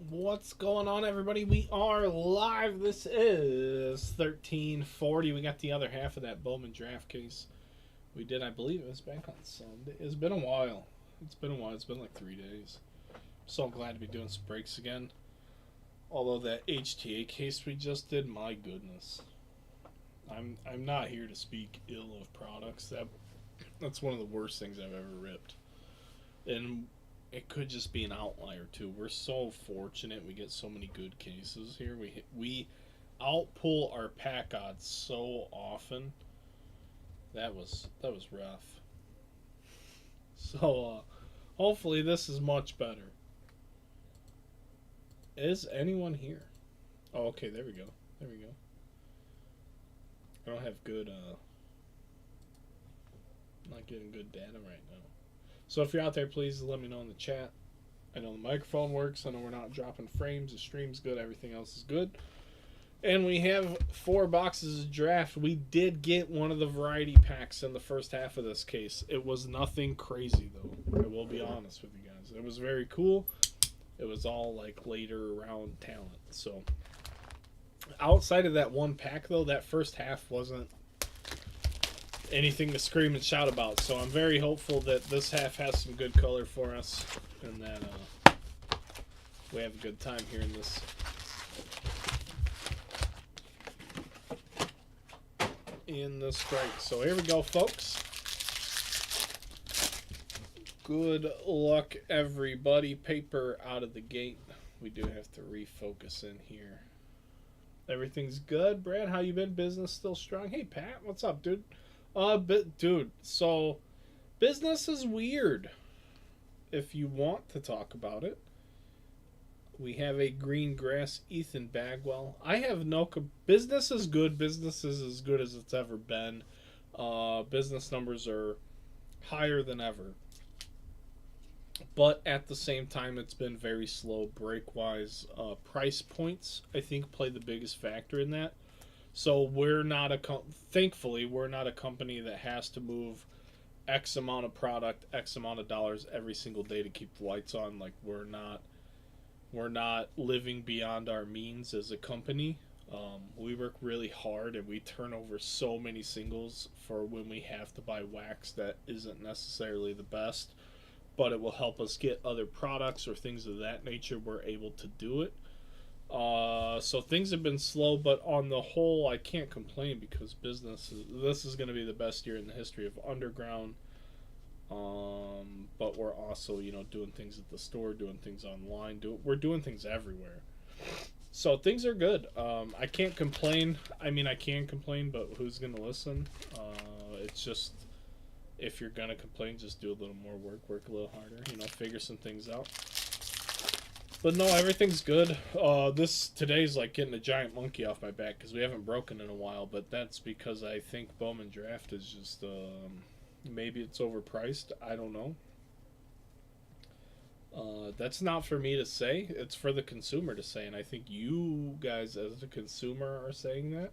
What's going on, everybody? We are live. This is 1340. We got the other half of that Bowman draft case. We did, I believe it was back on Sunday. It's been a while. It's been like 3 days. So glad to be doing some breaks again. Although that HTA case we just did, my goodness. I'm not here to speak ill of products. That's one of the worst things I've ever ripped. And it could just be an outlier too. We're so fortunate we get so many good cases here. We outpull our pack odds so often. That was rough. So hopefully this is much better. Is anyone here? Oh, okay, there we go. I don't have good not getting good data right now. So if you're out there, please let me know in the chat. I know the microphone works. I know we're not dropping frames. The stream's good. Everything else is good. And we have 4 boxes of draft. We did get one of the variety packs in the first half of this case. It was nothing crazy, though. I will be honest with you guys. It was very cool. It was all like later round talent. So outside of that one pack, though, that first half wasn't anything to scream and shout about. So I'm very hopeful that this half has some good color for us and that we have a good time here in this break. So here we go, folks. Good luck, everybody. Paper out of the gate. We do have to refocus in here. Everything's good. Brad, how you been? Business still strong? Hey, Pat, what's up, dude? Dude, so business is weird. If you want to talk about it, we have a green grass Ethan Bagwell. I have no business is good. Business is as good as it's ever been. Business numbers are higher than ever. But at the same time, it's been very slow break-wise. Price points, I think, play the biggest factor in that. So we're not thankfully, we're not a company that has to move X amount of product, X amount of dollars every single day to keep the lights on. Like we're not living beyond our means as a company. We work really hard and we turn over so many singles for when we have to buy wax that isn't necessarily the best, but it will help us get other products or things of that nature. We're able to do it. So things have been slow, but on the whole, I can't complain because this is going to be the best year in the history of Underground. But we're also, doing things at the store, doing things online, we're doing things everywhere. So things are good. I can't complain. I mean, I can complain, but who's going to listen? It's just, if you're going to complain, just do a little more work a little harder, figure some things out. But no, everything's good. Today's like getting a giant monkey off my back because we haven't broken in a while. But that's because I think Bowman Draft is just maybe it's overpriced. I don't know. That's not for me to say. It's for the consumer to say, and I think you guys as the consumer are saying that.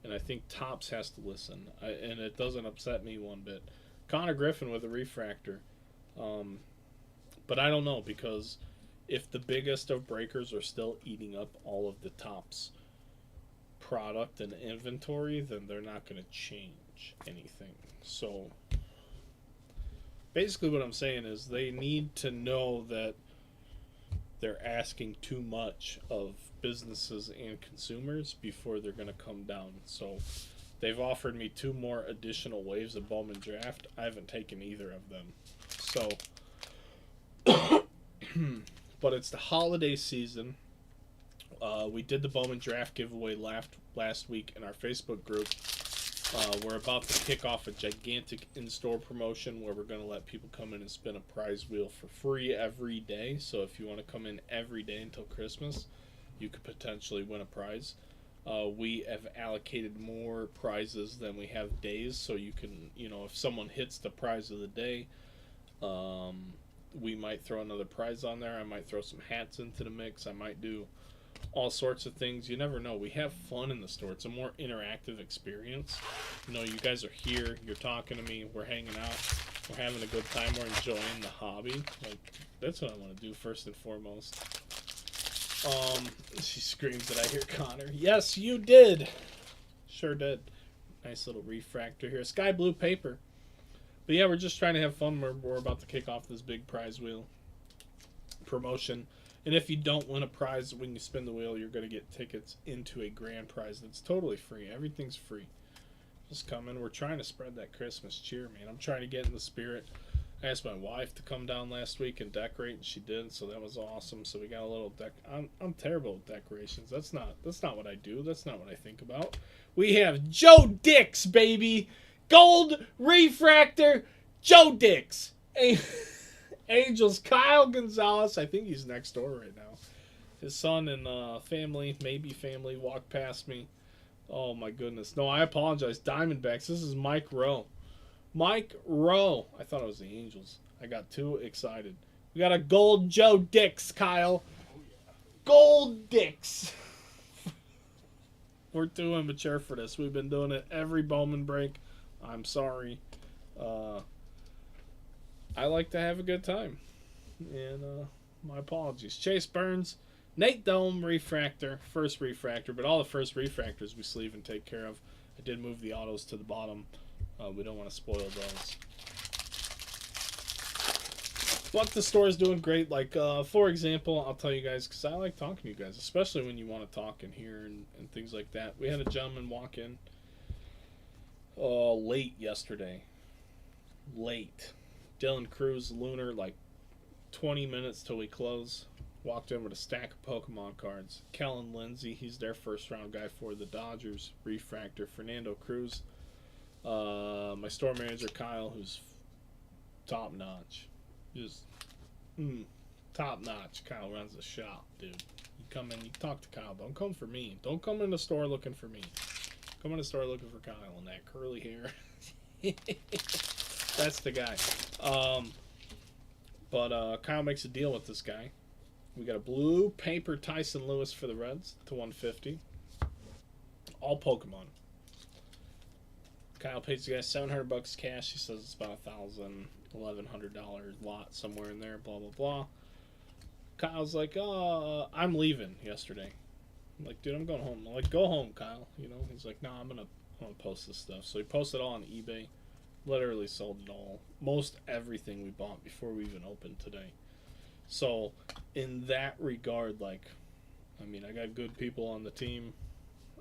And I think Topps has to listen, and it doesn't upset me one bit. Connor Griffin with a refractor, but I don't know because if the biggest of breakers are still eating up all of the Topps product and inventory, then they're not going to change anything. So basically what I'm saying is they need to know that they're asking too much of businesses and consumers before they're going to come down. So they've offered me 2 more additional waves of Bowman Draft. I haven't taken either of them. So but it's the holiday season. We did the Bowman Draft giveaway last week in our Facebook group. We're about to kick off a gigantic in-store promotion where we're going to let people come in and spin a prize wheel for free every day. So if you want to come in every day until Christmas, you could potentially win a prize. We have allocated more prizes than we have days, so you can, if someone hits the prize of the day, we might throw another prize on there. I might throw some hats into the mix. I might do all sorts of things. You never know. We have fun in the store. It's a more interactive experience. You guys are here. You're talking to me. We're hanging out. We're having a good time. We're enjoying the hobby. Like, that's what I want to do first and foremost. She screams that I hear Connor. Yes, you did. Sure did. Nice little refractor here. Sky blue paper. But yeah, we're just trying to have fun. We're about to kick off this big prize wheel promotion. And if you don't win a prize when you spin the wheel, you're going to get tickets into a grand prize that's totally free. Everything's free. Just come in. We're trying to spread that Christmas cheer, man. I'm trying to get in the spirit. I asked my wife to come down last week and decorate, and she did, so that was awesome. So we got a little I'm terrible with decorations. That's not what I do. That's not what I think about. We have Joe Dix, baby. Gold refractor Joe Dix. Angels Kyle Gonzalez. I think he's next door right now. His son and family walked past me. Oh my goodness. No, I apologize. Diamondbacks. This is Mike Rowe. Mike Rowe. I thought it was the Angels. I got too excited. We got a gold Joe Dix, Kyle. Gold Dix. We're too immature for this. We've been doing it every Bowman break. I'm sorry. I like to have a good time. And my apologies. Chase Burns. Nate Dome refractor. First refractor. But all the first refractors we sleeve and take care of. I did move the autos to the bottom. We don't want to spoil those. But the store is doing great. Like, for example, I'll tell you guys, because I like talking to you guys, especially when you want to talk in here and things like that. We had a gentleman walk in late yesterday. Late. Dylan Cruz, Lunar, like 20 minutes till we close. Walked in with a stack of Pokemon cards. Kellen Lindsay, he's their first round guy for the Dodgers. Refractor. Fernando Cruz. My store manager Kyle, who's top notch, just top notch. Kyle runs the shop, dude. You come in, you talk to Kyle. Don't come for me. Don't come in the store looking for me. Come in the store looking for Kyle and that curly hair. That's the guy. But Kyle makes a deal with this guy. We got a blue paper Tyson Lewis for the Reds to 150. All Pokemon. Kyle pays the guy $700 cash. He says it's about $1,000, $1,100 lot somewhere in there. Blah blah blah. Kyle's like, I'm leaving yesterday. I'm like, dude, I'm going home. I'm like, go home, Kyle. You know, he's like, no, I'm gonna post this stuff. So he posted it all on eBay. Literally sold it all. Most everything we bought before we even opened today. So in that regard, like, I mean, I got good people on the team.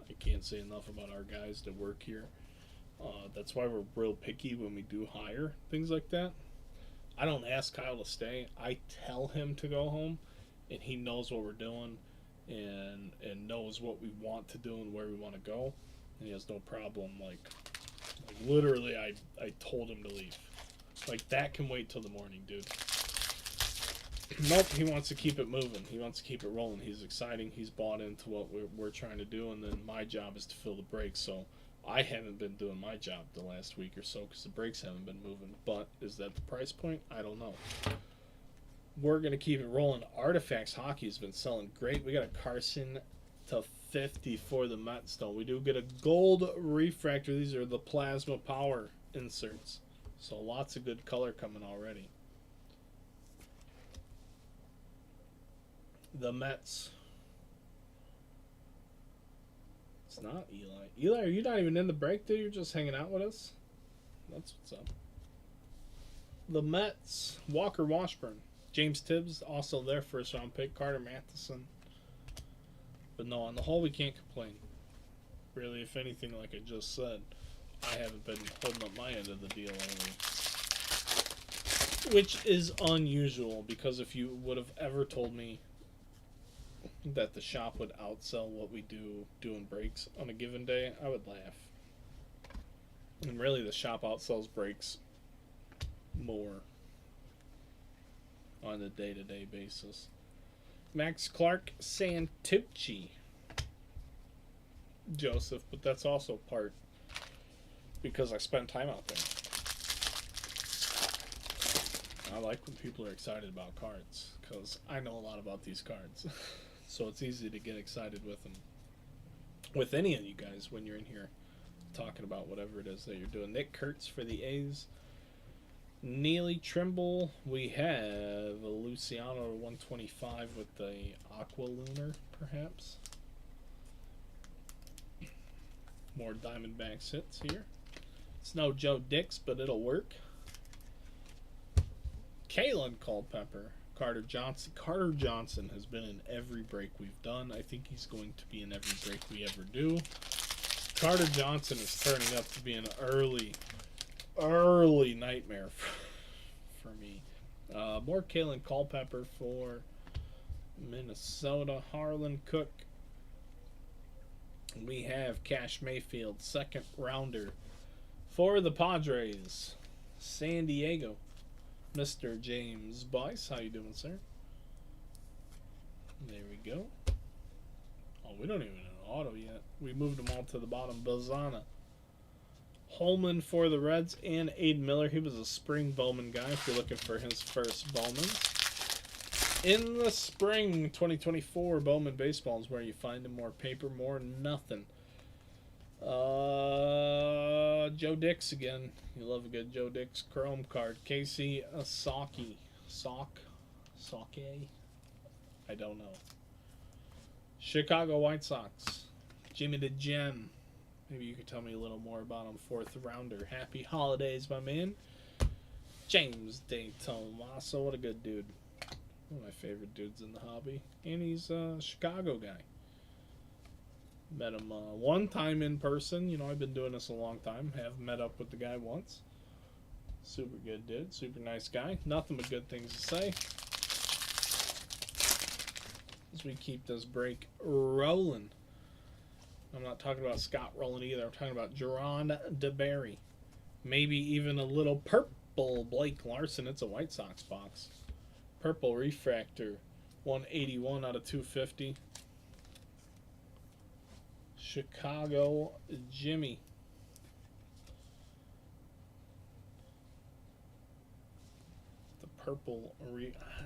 I can't say enough about our guys that work here. That's why we're real picky when we do hire things like that. I don't ask Kyle to stay. I tell him to go home, and he knows what we're doing and knows what we want to do and where we want to go. And he has no problem. Like literally, I told him to leave. Like, that can wait till the morning, dude. Nope, he wants to keep it moving. He wants to keep it rolling. He's exciting. He's bought into what we're trying to do, and then my job is to fill the brakes. So I haven't been doing my job the last week or so because the brakes haven't been moving. But is that the price point? I don't know. We're going to keep it rolling. Artifacts Hockey has been selling great. We got a Carson to 50 for the Mets, though. We do get a gold refractor. These are the plasma power inserts. So lots of good color coming already. The Mets. It's not Eli. Eli, are you not even in the break, dude? You're just hanging out with us? That's what's up. The Mets. Walker Washburn. James Tibbs, also their first round pick. Carter Matheson. But no, on the whole, we can't complain. Really, if anything, like I just said, I haven't been holding up my end of the deal only. Which is unusual, because if you would have ever told me that the shop would outsell what we do doing breaks on a given day, I would laugh. And really, the shop outsells breaks more on a day-to-day basis. Max Clark Santucci. Joseph, but that's also part because I spend time out there. I like when people are excited about cards because I know a lot about these cards. So it's easy to get excited with them. With any of you guys when you're in here talking about whatever it is that you're doing. Nick Kurtz for the A's. Neely Trimble. We have a Luciano 125 with the Aqua Lunar, perhaps. More Diamondbacks hits here. It's no Joe Dix, but it'll work. Kalen Culpepper. Carter Johnson. Carter Johnson has been in every break we've done. I think he's going to be in every break we ever do. Carter Johnson is turning up to be an early nightmare for me. More Kalen Culpepper for Minnesota. Harlan Cook. We have Cash Mayfield, second rounder for the Padres. San Diego. Mr. James Bice, how you doing, sir? There we go. Oh, we don't even have an auto yet. We moved them all to the bottom. Bazana. Holman for the Reds and Aiden Miller. He was a spring Bowman guy if you're looking for his first Bowman. In the spring 2024 Bowman baseball is where you find him. More paper, more nothing. Joe Dix again. You love a good Joe Dix Chrome card. Casey Asaki. Sake? I don't know. Chicago White Sox. Jimmy the Gem. Maybe you could tell me a little more about him. Fourth rounder. Happy holidays, my man. James De Tomaso. What a good dude. One of my favorite dudes in the hobby. And he's a Chicago guy. Met him one time in person. You know, I've been doing this a long time. Have met up with the guy once. Super good dude. Super nice guy. Nothing but good things to say. As we keep this break rolling. I'm not talking about Scott Rowland either. I'm talking about Jerron DeBerry. Maybe even a little purple Blake Larson. It's a White Sox box. Purple refractor. 181 out of 250. Chicago Jimmy. The purple.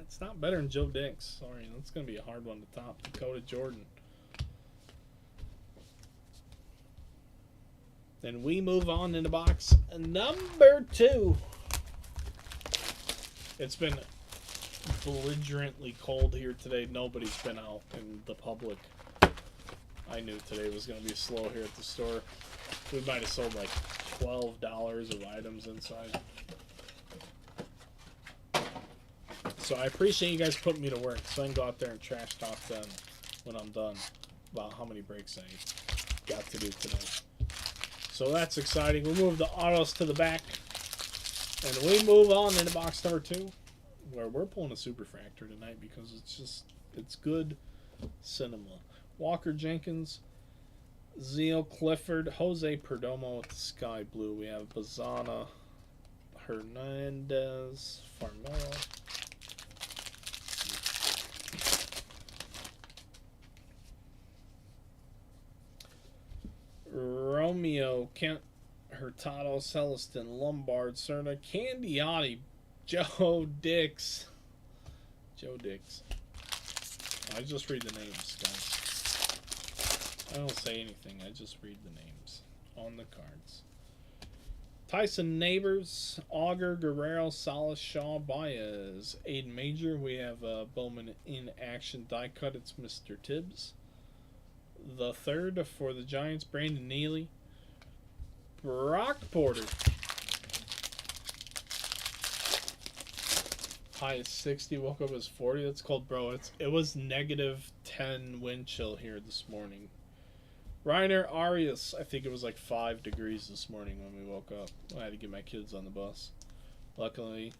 It's not better than Joe Dix. Sorry, that's going to be a hard one to top. Dakota Jordan. Then we move on into box number 2. It's been belligerently cold here today. Nobody's been out in the public. I knew today was going to be slow here at the store. We might have sold like $12 of items inside. So I appreciate you guys putting me to work so I can go out there and trash talk them when I'm done about how many breaks I got to do today. So that's exciting. We move the autos to the back. And we move on into box number 2, where we're pulling a superfractor tonight because it's good cinema. Walker Jenkins, Zeal Clifford, Jose Perdomo with the sky blue. We have Bazana, Hernandez, Farmella. Romeo, Kent, Hurtado, Celestin, Lombard, Cerna, Candiotti, Joe Dix. I just read the names, guys. I don't say anything. I just read the names on the cards. Tyson Neighbors, Auger, Guerrero, Salas, Shaw, Baez, Aiden Major. We have Bowman in action die cut. It's Mr. Tibbs. The third for the Giants, Brandon Neely. Brock Porter. High is 60, woke up as 40. That's cold, bro. It was negative 10 wind chill here this morning. Reiner Arias, I think it was like 5 degrees this morning when we woke up. I had to get my kids on the bus. Luckily,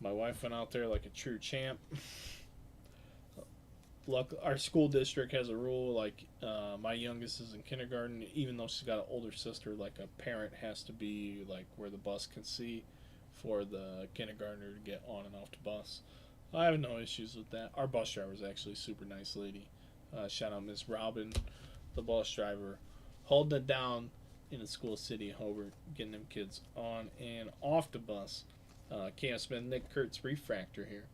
my wife went out there like a true champ. Our school district has a rule, like my youngest is in kindergarten, even though she's got an older sister, like a parent has to be like where the bus can see for the kindergartner to get on and off the bus. I have no issues with that. Our bus driver is actually a super nice lady. Shout out Miss Robin, the bus driver, holding it down in the school city of Hobart, getting them kids on and off the bus. Cam Smith, Nick Kurtz refractor here.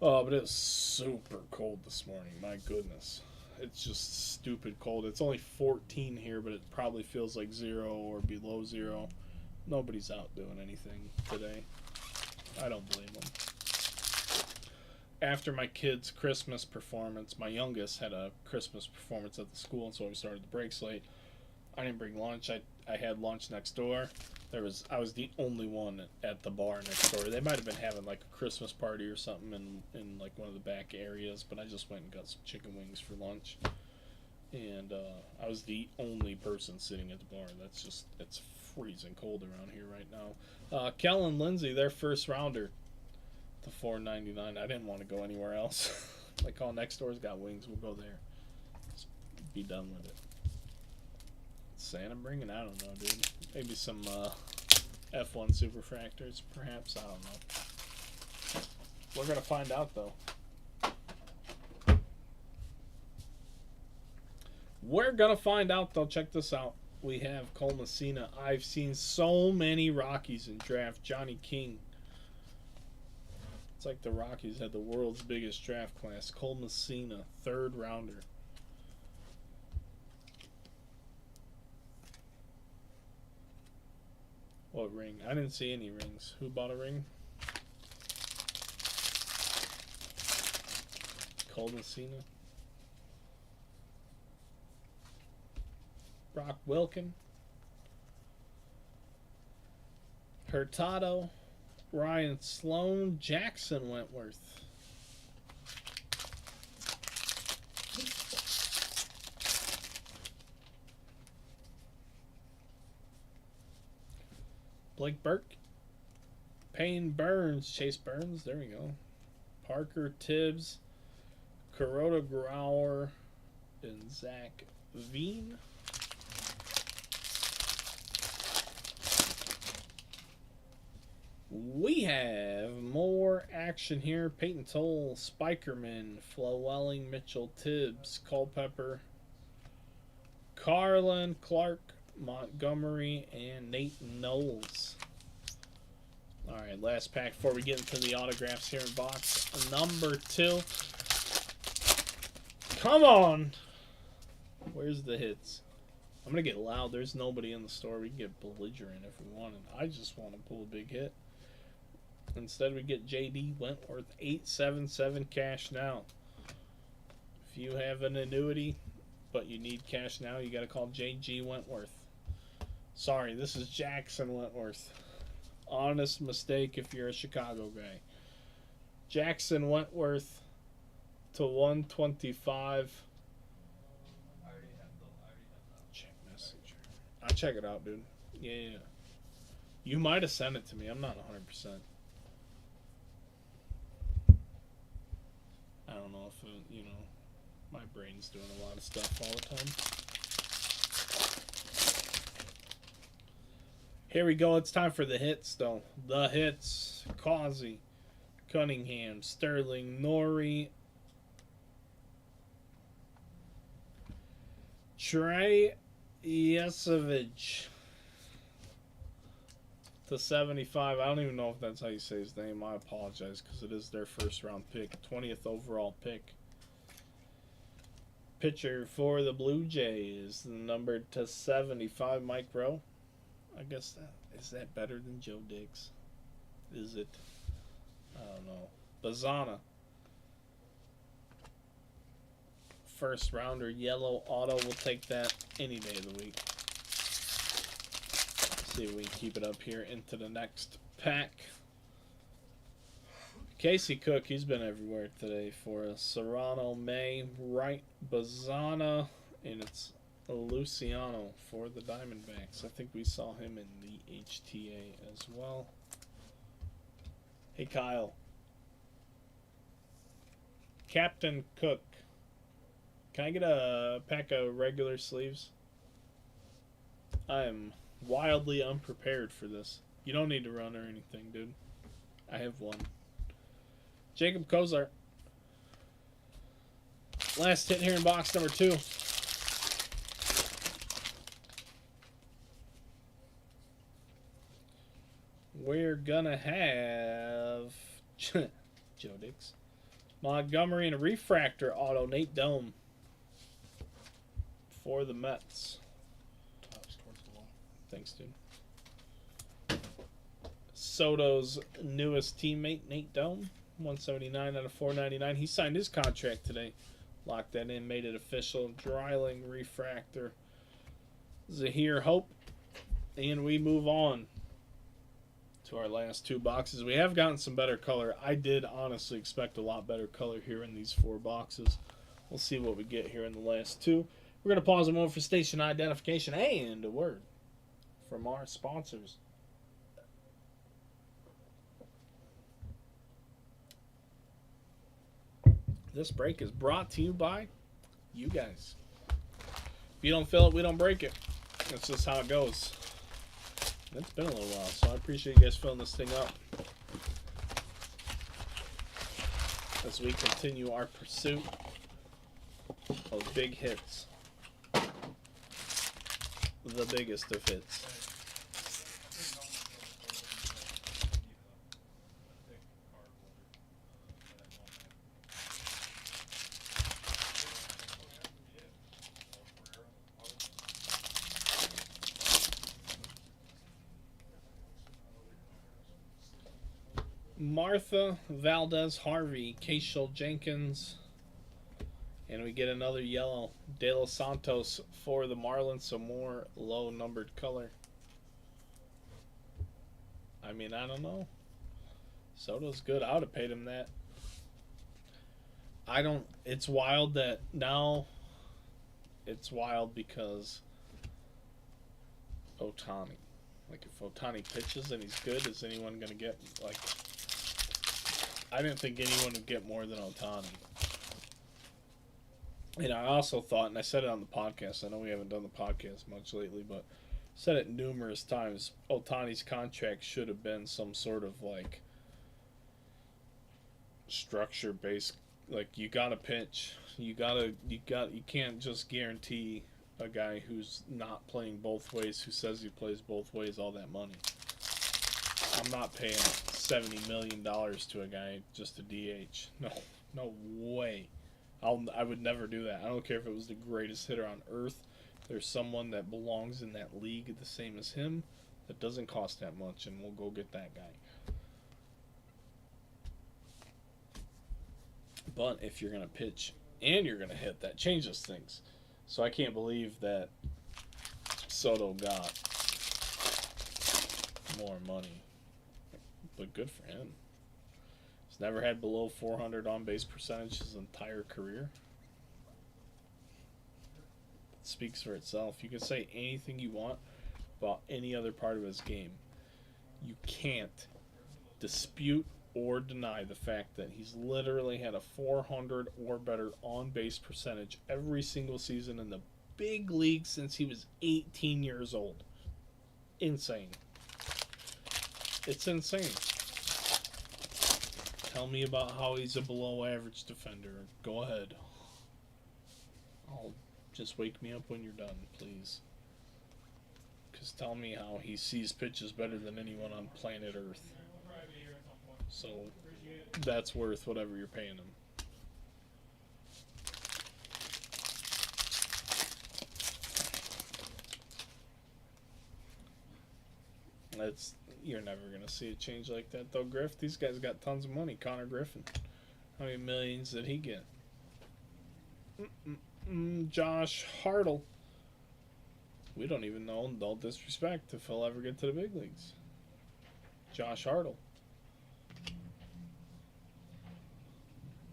Oh, but it's super cold this morning. My goodness. It's just stupid cold. It's only 14 here, but it probably feels like 0 or below 0. Nobody's out doing anything today. I don't blame them. After my kid's Christmas performance, my youngest had a Christmas performance at the school, and so we started the breaks late. I didn't bring lunch. I had lunch next door. I was the only one at the bar next door. They might have been having like a Christmas party or something in like one of the back areas, but I just went and got some chicken wings for lunch. And I was the only person sitting at the bar. It's freezing cold around here right now. Kel and Lindsay, their first rounder to $4.99. I didn't want to go anywhere else. Like, oh, next door's got wings. We'll go there. Just be done with it. Santa bringing? I don't know, dude. Maybe some F1 superfractors, perhaps. I don't know. We're gonna find out, though. We're gonna find out, though. Check this out. We have Cole Messina. I've seen so many Rockies in draft. Johnny King. It's like the Rockies had the world's biggest draft class. Cole Messina, 3rd rounder. What ring? I didn't see any rings. Who bought a ring? Cole Messina. Brock Wilken. Hurtado. Ryan Sloan. Jackson Wentworth. Blake Burke. Payne Burns. Chase Burns. There we go. Parker Tibbs. Kuroda Grauer. And Zach Veen. We have more action here. Peyton Toll, Spikerman, Flowelling, Mitchell Tibbs, Culpepper, Carlin, Clark, Montgomery, and Nate Knowles. Alright, last pack before we get into the autographs here in box number 2. Come on! Where's the hits? I'm going to get loud. There's nobody in the store. We can get belligerent if we wanted. I just want to pull a big hit. Instead, we get J.D. Wentworth, 877 cash now. If you have an annuity, but you need cash now, you got to call J.G. Wentworth. Sorry, this is Jackson Wentworth. Honest mistake if you're a Chicago guy. Jackson Wentworth to 125. Check messenger. I'll check it out, dude. Yeah. You might have sent it to me. I'm not 100%. I don't know if, my brain's doing a lot of stuff all the time. Here we go. It's time for the hits, though. The hits. Causey, Cunningham, Sterling, Norrie, Trey Yesevich to 75. I don't even know if that's how you say his name. I apologize because it is their first round pick. 20th overall pick. Pitcher for the Blue Jays, numbered to 75, Mike Rowe. I guess is that better than Joe Diggs? Is it? I don't know. Bazana. First rounder, yellow auto. We'll take that any day of the week. See if we can keep it up here into the next pack. Casey Cook, he's been everywhere today for us. Serrano, May, Wright, Bazana, and it's Luciano for the Diamondbacks. I think we saw him in the HTA as well. Hey, Kyle. Captain Cook. Can I get a pack of regular sleeves? I am wildly unprepared for this. You don't need to run or anything, dude. I have one. Jacob Kozar. Last hit here in box number 2. We're gonna have Joe Dix, Montgomery, and a refractor auto, Nate Dome for the Mets. Thanks, dude. Soto's newest teammate, Nate Dome, 179 out of 499. He signed his contract today. Locked that in, made it official. Dryling refractor. Zahir Hope. And we move on to our last two boxes. We have gotten some better color. I did honestly expect a lot better color here in these four boxes. We'll see what we get here in the last two. We're going to pause a moment for station identification and a word from our sponsors. This break is brought to you by you guys. If you don't fill it, we don't break it. That's just how it goes. It's been a little while, so I appreciate you guys filling this thing up as we continue our pursuit of big hits. The biggest of hits. Martha, Valdez, Harvey, Keishel Jenkins, and we get another yellow. De Los Santos for the Marlins, so more low numbered color. I mean, I don't know. Soto's good. I would have paid him that. It's wild that now. It's wild because Ohtani. Like, if Ohtani pitches and he's good, is anyone going to get, like... I didn't think anyone would get more than Ohtani. And I also thought, and I said it on the podcast, I know we haven't done the podcast much lately, but said it numerous times, Ohtani's contract should have been some sort of, like, structure-based, like, you gotta pitch. You can't just guarantee a guy who's not playing both ways, who says he plays both ways, all that money. I'm not paying $70 million to a guy just to DH. No way. I would never do that. I don't care if it was the greatest hitter on earth. There's someone that belongs in that league the same as him that doesn't cost that much, and we'll go get that guy. But if you're going to pitch and you're going to hit, that changes things. So I can't believe that Soto got more money. But good for him. He's never had below 400 on-base percentage his entire career. It speaks for itself. You can say anything you want about any other part of his game. You can't dispute or deny the fact that he's literally had a 400 or better on-base percentage every single season in the big league since he was 18 years old. Insane. It's insane. Tell me about how he's a below average defender. Go ahead. Just wake me up when you're done, please. Because tell me how he sees pitches better than anyone on planet Earth. So that's worth whatever you're paying him. You're never going to see a change like that, though, Griff. These guys got tons of money. Connor Griffin. How many millions did he get? Josh Hartle. We don't even know, no disrespect, if he'll ever get to the big leagues. Josh Hartle.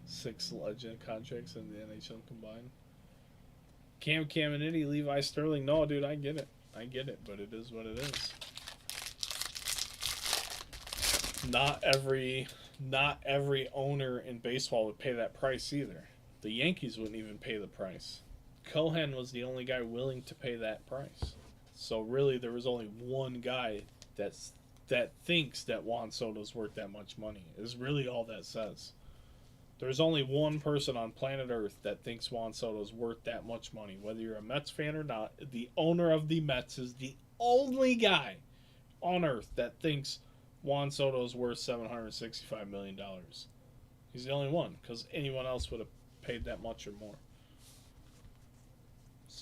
6 legend contracts in the NHL combined. Cam Caminiti, Levi Sterling. No, dude, I get it. But it is what it is. Not every owner in baseball would pay that price either. The Yankees wouldn't even pay the price. Cohen was the only guy willing to pay that price. So really, there was only one guy that thinks that Juan Soto's worth that much money. Is really all that says. There's only one person on planet Earth that thinks Juan Soto's worth that much money. Whether you're a Mets fan or not, the owner of the Mets is the only guy on Earth that thinks Juan Soto is worth $765 million. He's the only one, because anyone else would have paid that much or more.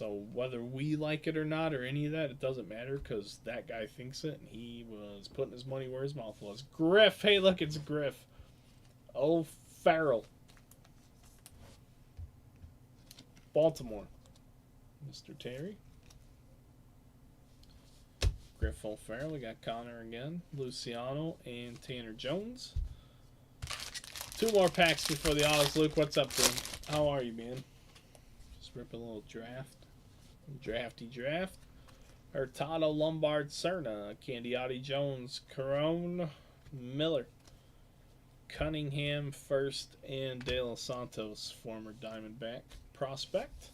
So whether we like it or not or any of that, it doesn't matter because that guy thinks it and he was putting his money where his mouth was. Griff. Hey, look, it's Griff. Oh, Farrell. Baltimore. Mr. Terry. Griff O'Farrell. We got Connor again. Luciano and Tanner Jones. 2 more packs before the autos. Luke, what's up, dude? How are you, man? Just rip a little draft. Drafty draft. Hurtado, Lombard, Cerna. Candiotti, Jones, Carone, Miller. Cunningham, first, and De Los Santos, former Diamondback prospect.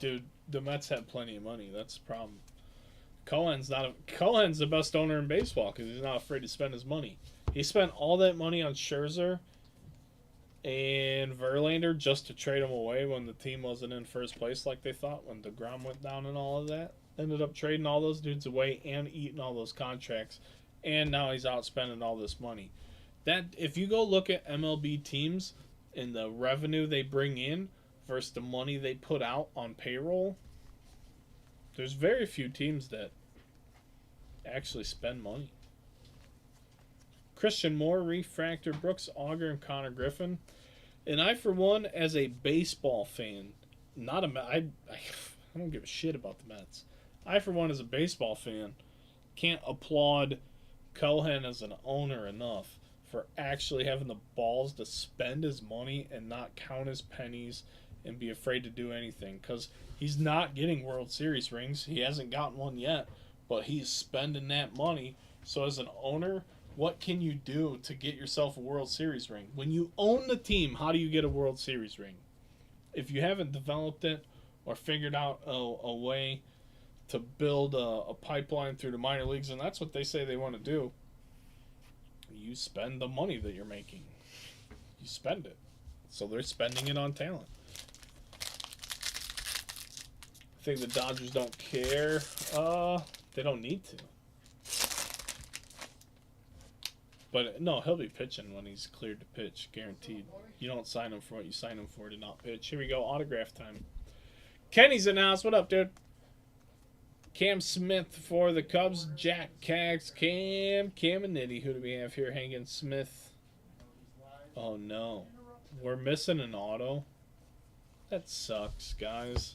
Dude, the Mets have plenty of money. That's the problem. Cohen's the best owner in baseball because he's not afraid to spend his money. He spent all that money on Scherzer and Verlander just to trade him away when the team wasn't in first place like they thought when DeGrom went down and all of that. Ended up trading all those dudes away and eating all those contracts. And now he's out spending all this money. That if you go look at MLB teams and the revenue they bring in versus the money they put out on payroll, there's very few teams that actually spend money. Christian Moore, Refractor, Brooks Auger, and Connor Griffin. And I, for one, as a baseball fan, I don't give a shit about the Mets. I, for one, as a baseball fan, can't applaud Cohen as an owner enough for actually having the balls to spend his money and not count his pennies and be afraid to do anything. Because he's not getting World Series rings. He hasn't gotten one yet, but he's spending that money. So as an owner, what can you do to get yourself a World Series ring? When you own the team, how do you get a World Series ring? If you haven't developed it or figured out a way to build a pipeline through the minor leagues, and that's what they say they want to do, you spend the money that you're making. You spend it. So they're spending it on talent. I think the Dodgers don't care. They don't need to. But no, he'll be pitching when he's cleared to pitch, guaranteed. You don't sign him for what you sign him for to not pitch. Here we go, autograph time. Kenny's announced. What up, dude? Cam Smith for the Cubs. Jack Cags, Cam and Nitty. Who do we have here? Hagen Smith. Oh no, we're missing an auto. That sucks, guys.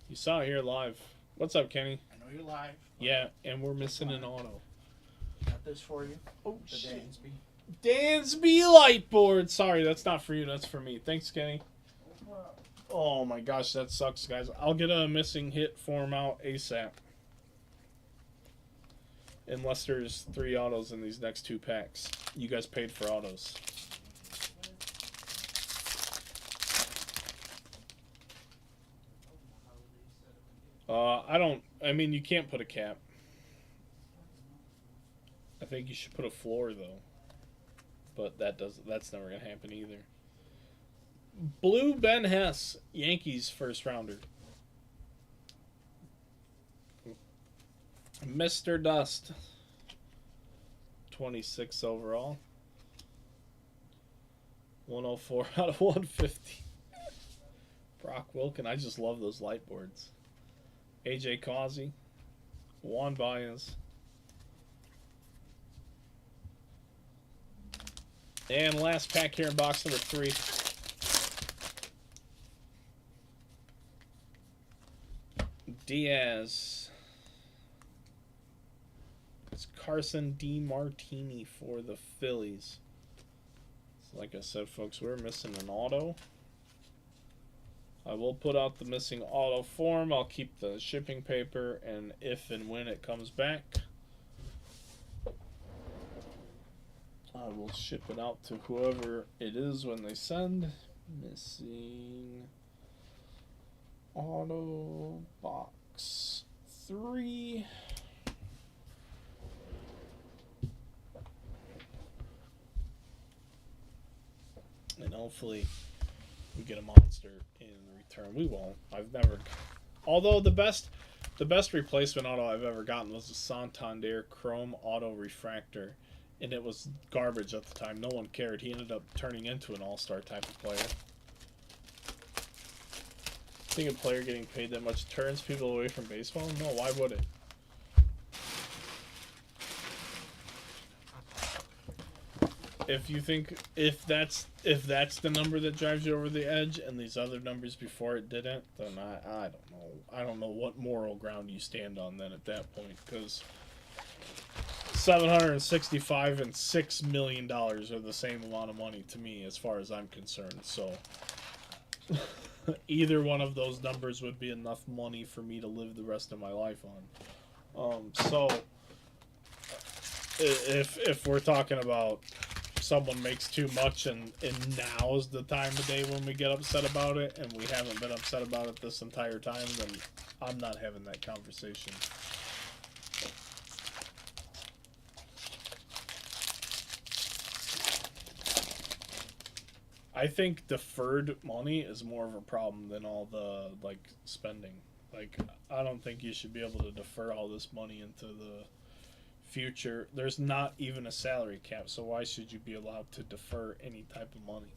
You saw it here live. What's up, Kenny? I know you're live. Yeah, and we're missing an auto. Got this for you. Oh, the shit. Dansby. Dansby light board. Sorry, that's not for you. That's for me. Thanks, Kenny. Oh my gosh, that sucks, guys. I'll get a missing hit form out ASAP. Unless there's 3 autos in these next 2 packs. You guys paid for autos. I mean, you can't put a cap. I think you should put a floor, though. But that's never going to happen either. Blue Ben Hess, Yankees first rounder. Mr. Dust, 26 overall. 104 out of 150. Brock Wilken, I just love those light boards. AJ Causey, Juan Baez. And last pack here in box number 3. Diaz. It's Carson DeMartini for the Phillies. So like I said, folks, we're missing an auto. I will put out the missing auto form. I'll keep the shipping paper, and if and when it comes back, I will ship it out to whoever it is when they send. Missing auto box 3. And hopefully we get a monster in return. We won't. I've never. Although the best The best replacement auto I've ever gotten was a Santander Chrome Auto Refractor, and it was garbage at the time. No one cared. He ended up turning into an all-star type of player. Think a player getting paid that much turns people away from baseball? No, why would it? If that's the number that drives you over the edge, and these other numbers before it didn't, then I don't know. I don't know what moral ground you stand on then at that point, because 765 and $6 million are the same amount of money to me as far as I'm concerned. So either one of those numbers would be enough money for me to live the rest of my life on. So if we're talking about someone makes too much and now's the time of day when we get upset about it, and we haven't been upset about it this entire time, then I'm not having that conversation. I think deferred money is more of a problem than all the spending. Like, I don't think you should be able to defer all this money into the future. There's not even a salary cap, so why should you be allowed to defer any type of money?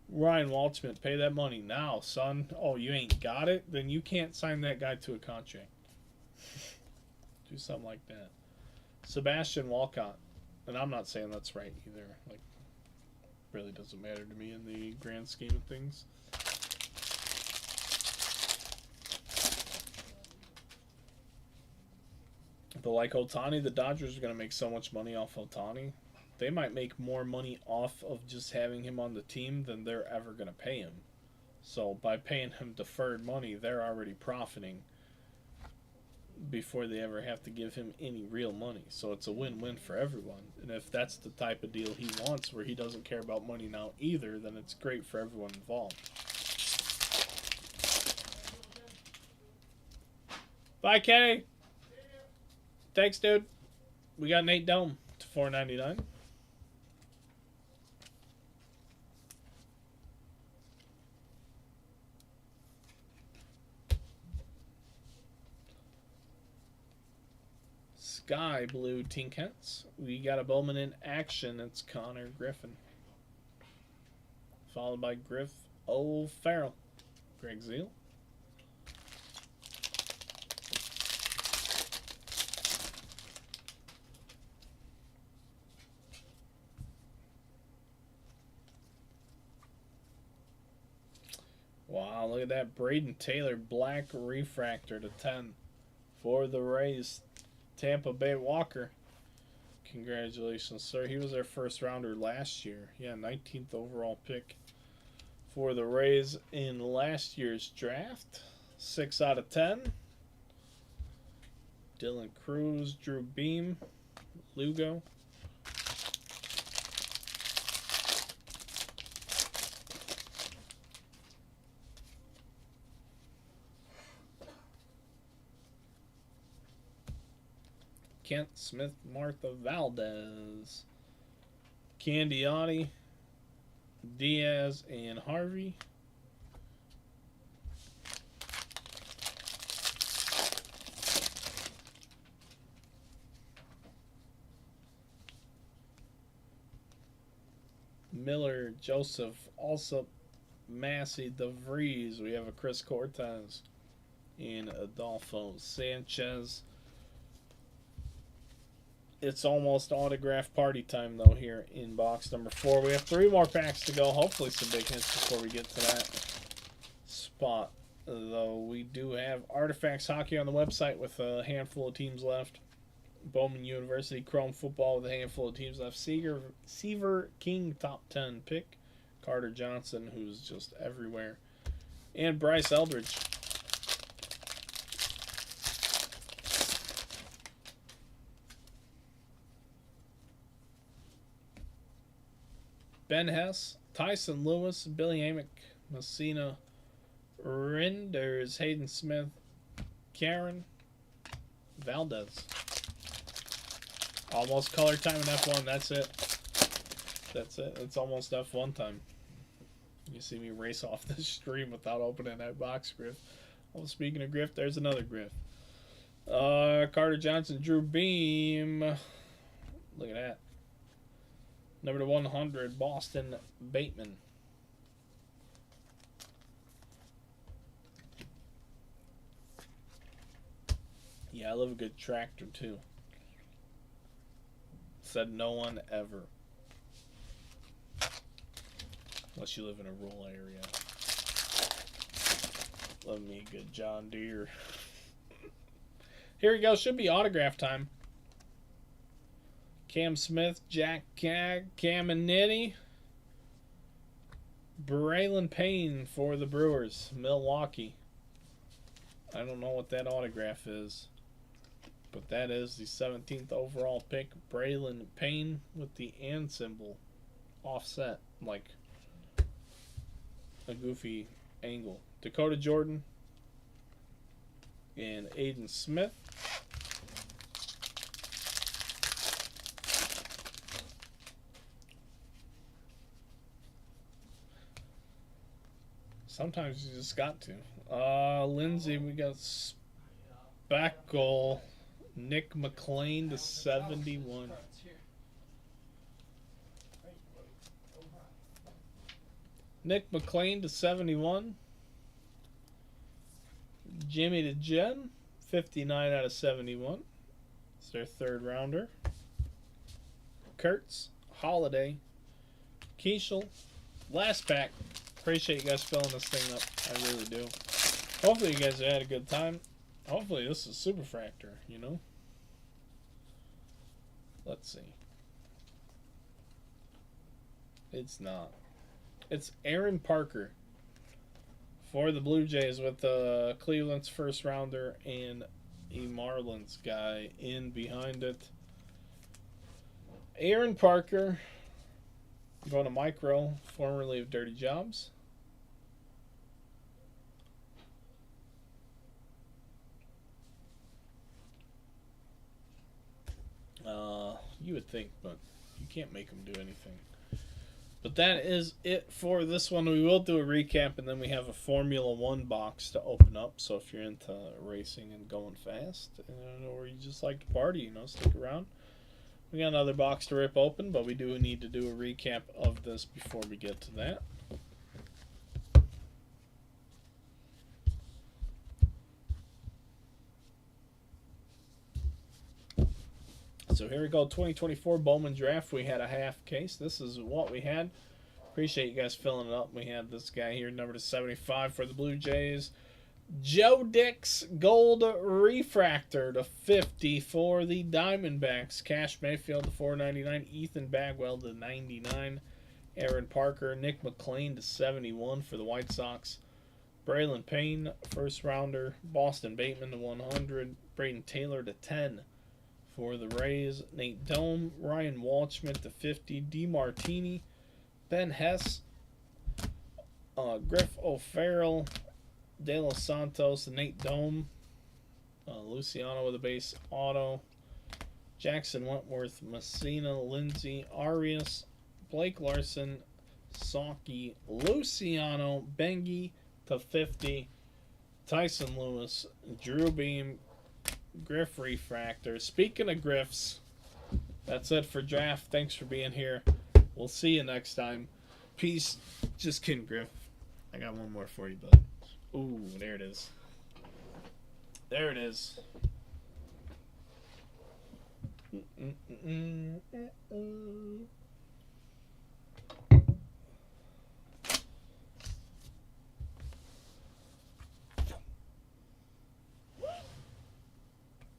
Ryan Waldschmidt, pay that money now, son. Oh, you ain't got it? Then you can't sign that guy to a contract. Do something like that. Sebastian Walcott, and I'm not saying that's right either. Like, really doesn't matter to me in the grand scheme of things. But like Ohtani, the Dodgers are going to make so much money off Ohtani. They might make more money off of just having him on the team than they're ever going to pay him. So by paying him deferred money, they're already profiting before they ever have to give him any real money. So it's a win-win for everyone. And if that's the type of deal he wants, where he doesn't care about money now either, then it's great for everyone involved. Bye, Kenny. Thanks, dude. We got Nate Dome to $4.99. Sky Blue Tinkets. We got a Bowman in action. It's Connor Griffin. Followed by Griff O'Farrell. Greg Zeal. Wow, look at that. Braden Taylor, black refractor to 10 for the Rays. Tampa Bay Walker. Congratulations, sir. He was their first rounder last year. Yeah, 19th overall pick for the Rays in last year's draft. 6 out of 10. Dylan Cruz, Drew Beam, Lugo. Kent Smith, Martha Valdez, Candiotti, Diaz, and Harvey. Miller, Joseph, Alsop, Massey, DeVries. We have a Chris Cortez and Adolfo Sanchez. It's almost autograph party time, though, here in box number 4. We have 3 more packs to go. Hopefully some big hits before we get to that spot. Though we do have Artifacts Hockey on the website with a handful of teams left. Bowman University Chrome Football with a handful of teams left. Seaver King top 10 pick. Carter Johnson, who's just everywhere. And Bryce Eldridge. Ben Hess, Tyson Lewis, Billy Amick, Messina, Renders, Hayden Smith, Karen, Valdez. Almost color time in F1. That's it. That's it. It's almost F1 time. You see me race off the stream without opening that box, Griff. Oh, speaking of Griff, there's another Griff. Carter Johnson, Drew Beam. Look at that. Number to 100, Boston Bateman. Yeah, I love a good tractor too. Said no one ever. Unless you live in a rural area. Love me a good John Deere. Here we go. Should be autograph time. Cam Smith, Jack Caminiti. Braylon Payne for the Brewers, Milwaukee. I don't know what that autograph is, but that is the 17th overall pick. Braylon Payne with the and symbol offset, like a goofy angle. Dakota Jordan and Aiden Smith. Sometimes you just got to. Lindsay, we got Spackle. Nick McLean to 71. Nick McLean to 71. Jimmy to Jen, 59 out of 71. It's their third rounder. Kurtz, Holiday, Keishel, last pack. Appreciate you guys filling this thing up. I really do. Hopefully you guys had a good time. Hopefully this is Superfractor, you know? Let's see. It's not. It's Aaron Parker for the Blue Jays with Cleveland's first rounder and a Marlins guy in behind it. Aaron Parker going to Micro, formerly of Dirty Jobs. You would think, but you can't make them do anything. But that is it for this one. We will do a recap, and then we have a Formula One box to open up. So if you're into racing and going fast, or you just like to party, you know, stick around. We got another box to rip open, but we do need to do a recap of this before we get to that. So here we go, 2024 Bowman Draft. We had a half case. This is what we had. Appreciate you guys filling it up. We had this guy here, number to 75 for the Blue Jays. Joe Dix Gold Refractor to 50 for the Diamondbacks. Cash Mayfield to 499. Ethan Bagwell to 99. Aaron Parker. Nick McLean to 71 for the White Sox. Braylon Payne, first rounder. Boston Bateman to 100. Braden Taylor to 10 for the Rays. Nate Dome. Ryan Walchman to 50. DeMartini. Ben Hess. Griff O'Farrell. De Los Santos, Nate Dome, Luciano with a base auto, Jackson Wentworth, Messina, Lindsay, Arias, Blake Larson, Saki, Luciano, Bengi to 50, Tyson Lewis, Drew Beam, Griff Refractor. Speaking of Griffs, that's it for draft. Thanks for being here. We'll see you next time. Peace. Just kidding, Griff. I got one more for you, bud. Ooh, there it is. There it is.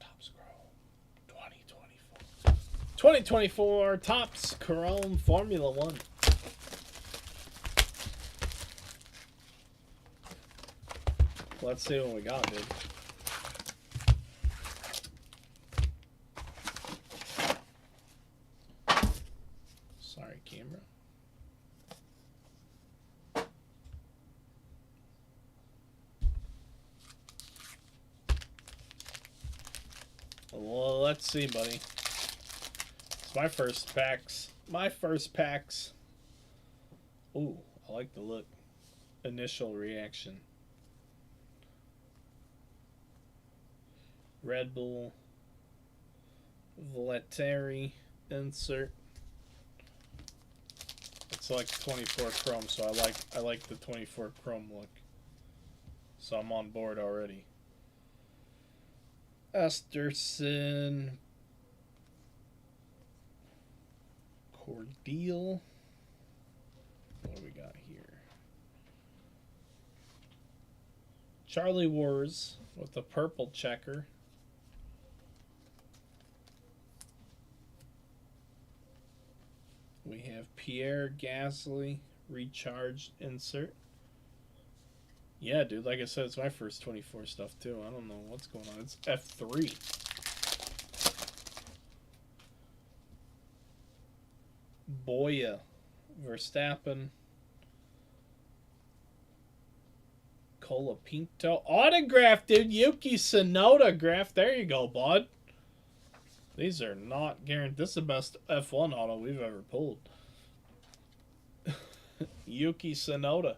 Topps Chrome 2024. 2024 Topps Chrome Formula One. Let's see what we got, dude. Sorry, camera. Well, let's see, buddy. It's my first packs. My first packs. Ooh, I like the look. Initial reaction. Red Bull Vleteri insert. It's like 24 chrome, so I like the 24 chrome look. So I'm on board already. Esterson Cordial. What do we got here? Charlie Wars with the purple checker. We have Pierre Gasly recharged insert. Yeah, dude, like I said, it's my first 24 stuff too. I don't know what's going on. It's F3. Boya Verstappen. Colapinto. Autograph, dude. Yuki Tsunoda graph. There you go, bud. These are not guaranteed. This is the best F1 auto we've ever pulled. Yuki Tsunoda.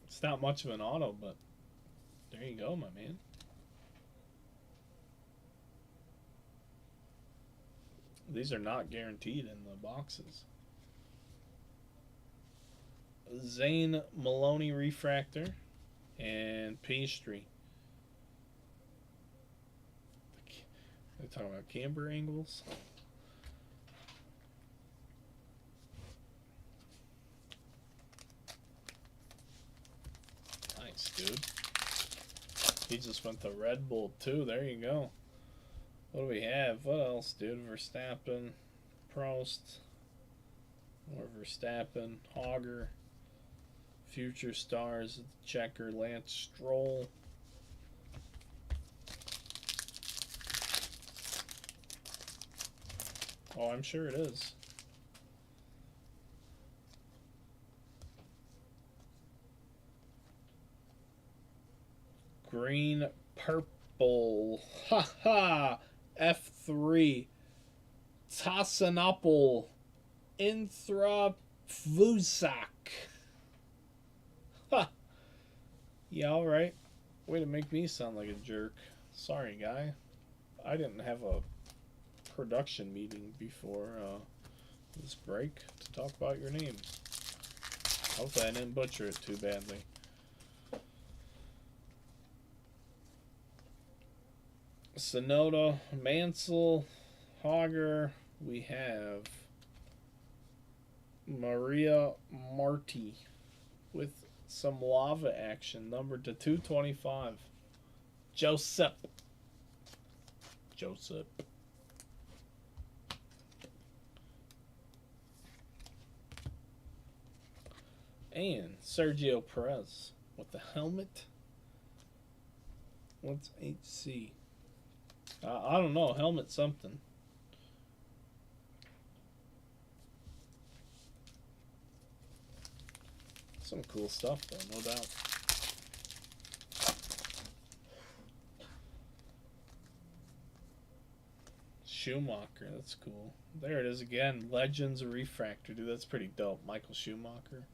It's not much of an auto, but there you go, my man. These are not guaranteed in the boxes. Zane Maloney refractor and pastry. They're talking about camber angles. Nice, dude. He just went to Red Bull too. There you go. What do we have? What else, dude? Verstappen, Prost, more Verstappen, Hogger, Future Stars, Checker, Lance Stroll. Oh, I'm sure it is. Green, purple. Ha ha! F3. Tassanopol. Inthra Vusak. Ha! Yeah, alright. Way to make me sound like a jerk. Sorry, guy. I didn't have a production meeting before this break to talk about your name. Hopefully I didn't butcher it too badly. Tsunoda, Mansell, Hogger. We have Maria Marti with some lava action, numbered to 225. Joseph. And Sergio Perez with the helmet. What's HC? I don't know. Helmet something. Some cool stuff, though, no doubt. Schumacher, that's cool. There it is again. Legends Refractor. Dude, that's pretty dope. Michael Schumacher.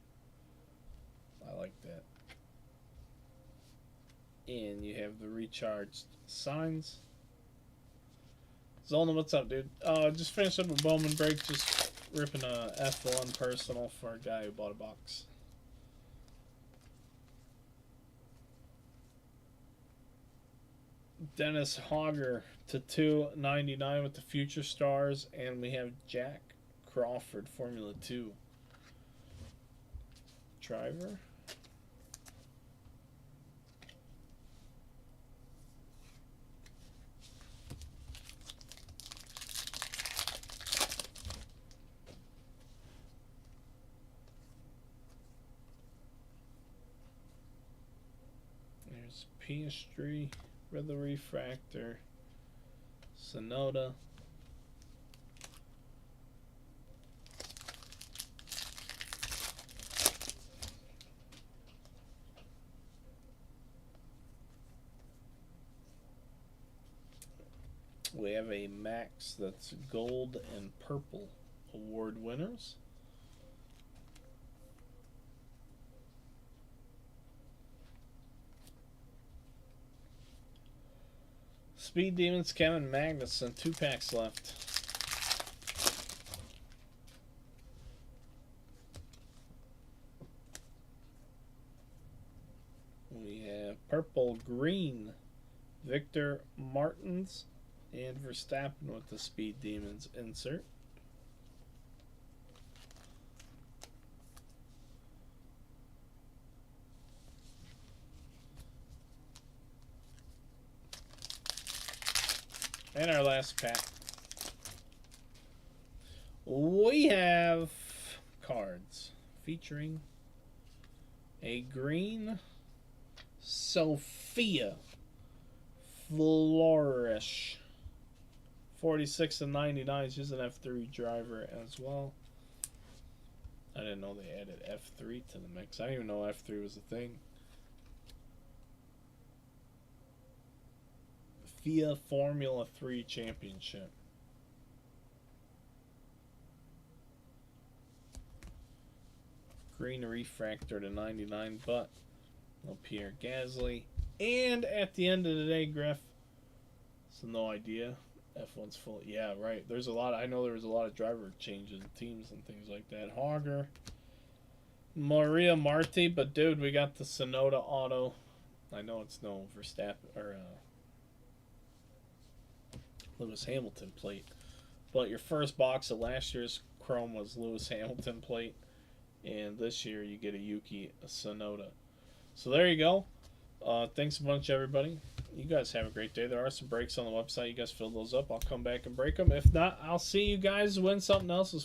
I like that. And you have the recharged signs. Zolna, what's up, dude? Just finished up a Bowman break. Just ripping a F1 personal for a guy who bought a box. Dennis Hogger to 299 with the Future Stars, and we have Jack Crawford Formula 2 driver. There's Pastry. Red Refractor, Tsunoda, we have a Max that's gold and purple award winners. Speed Demons, Kevin Magnuson. 2 packs left. We have purple, green, Victor Martins, and Verstappen with the Speed Demons insert. And our last pack. We have cards featuring a green Sophia Flourish. 46 and 99. She's an F3 driver as well. I didn't know they added F3 to the mix. I didn't even know F3 was a thing. FIA Formula 3 Championship. Green refractor to 99, but no Pierre Gasly. And at the end of the day, Griff, so no idea. F1's full. Yeah, right. There's a lot. I know there was a lot of driver changes in teams and things like that. Hogger, Maria Marti, but dude, we got the Sonoda auto. I know it's no Verstappen or Lewis Hamilton plate, but your first box of last year's Chrome was Lewis Hamilton plate, and this year you get a Yuki Sonoda. So there you go. Thanks a bunch, everybody. You guys have a great day. There are some breaks on the website. You guys fill those up. I'll come back and break them. If not, I'll see you guys when something else is